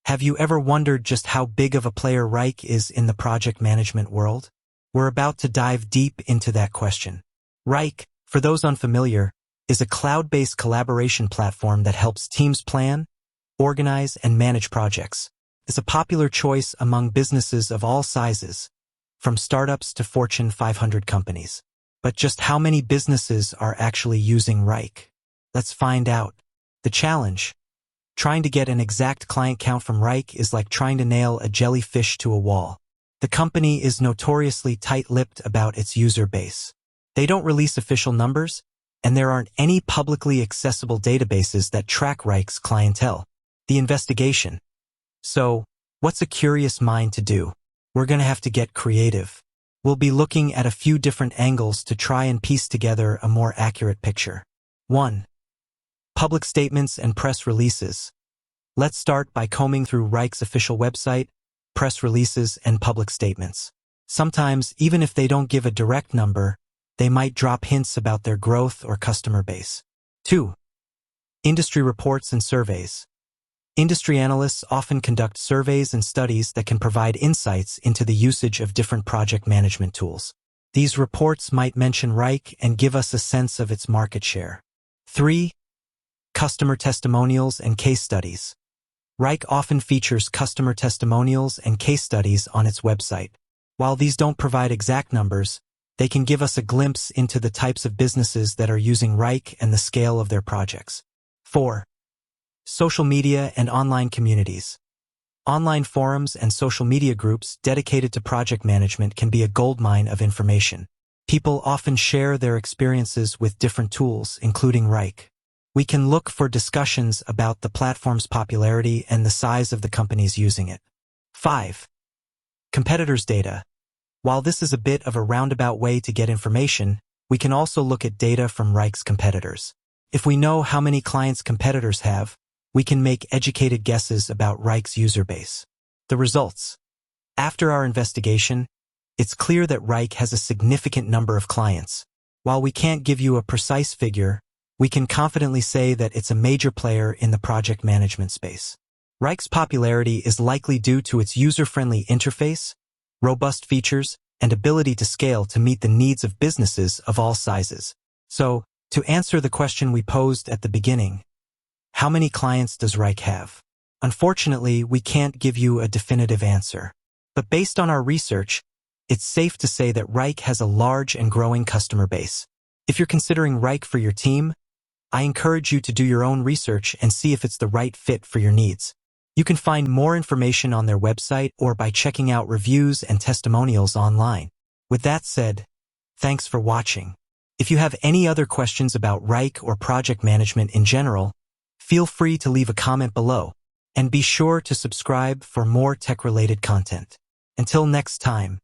Have you ever wondered just how big of a player Wrike is in the project management world? We're about to dive deep into that question. Wrike, for those unfamiliar, is a cloud-based collaboration platform that helps teams plan, organize, and manage projects. It's a popular choice among businesses of all sizes, from startups to Fortune 500 companies. But just how many businesses are actually using Wrike? Let's find out. The challenge: trying to get an exact client count from Wrike is like trying to nail a jellyfish to a wall. The company is notoriously tight-lipped about its user base. They don't release official numbers, and there aren't any publicly accessible databases that track Wrike's clientele. The investigation. So, what's a curious mind to do? We're gonna have to get creative. We'll be looking at a few different angles to try and piece together a more accurate picture. 1. Public statements and press releases. Let's start by combing through Wrike's official website, press releases, and public statements. Sometimes, even if they don't give a direct number, they might drop hints about their growth or customer base. 2. Industry reports and surveys. Industry analysts often conduct surveys and studies that can provide insights into the usage of different project management tools. These reports might mention Wrike and give us a sense of its market share. 3. Customer testimonials and case studies. Wrike often features customer testimonials and case studies on its website. While these don't provide exact numbers, they can give us a glimpse into the types of businesses that are using Wrike and the scale of their projects. 4. Social media and online communities. Online forums and social media groups dedicated to project management can be a goldmine of information. People often share their experiences with different tools, including Wrike. We can look for discussions about the platform's popularity and the size of the companies using it. 5. Competitors' data. While this is a bit of a roundabout way to get information, we can also look at data from Wrike's competitors. If we know how many clients competitors have, we can make educated guesses about Wrike's user base. The results. After our investigation, it's clear that Wrike has a significant number of clients. While we can't give you a precise figure, we can confidently say that it's a major player in the project management space. Wrike's popularity is likely due to its user-friendly interface, robust features, and ability to scale to meet the needs of businesses of all sizes. So, to answer the question we posed at the beginning, how many clients does Wrike have? Unfortunately, we can't give you a definitive answer. But based on our research, it's safe to say that Wrike has a large and growing customer base. If you're considering Wrike for your team, I encourage you to do your own research and see if it's the right fit for your needs. You can find more information on their website or by checking out reviews and testimonials online. With that said, thanks for watching. If you have any other questions about Wrike or project management in general, feel free to leave a comment below, and be sure to subscribe for more tech-related content. Until next time.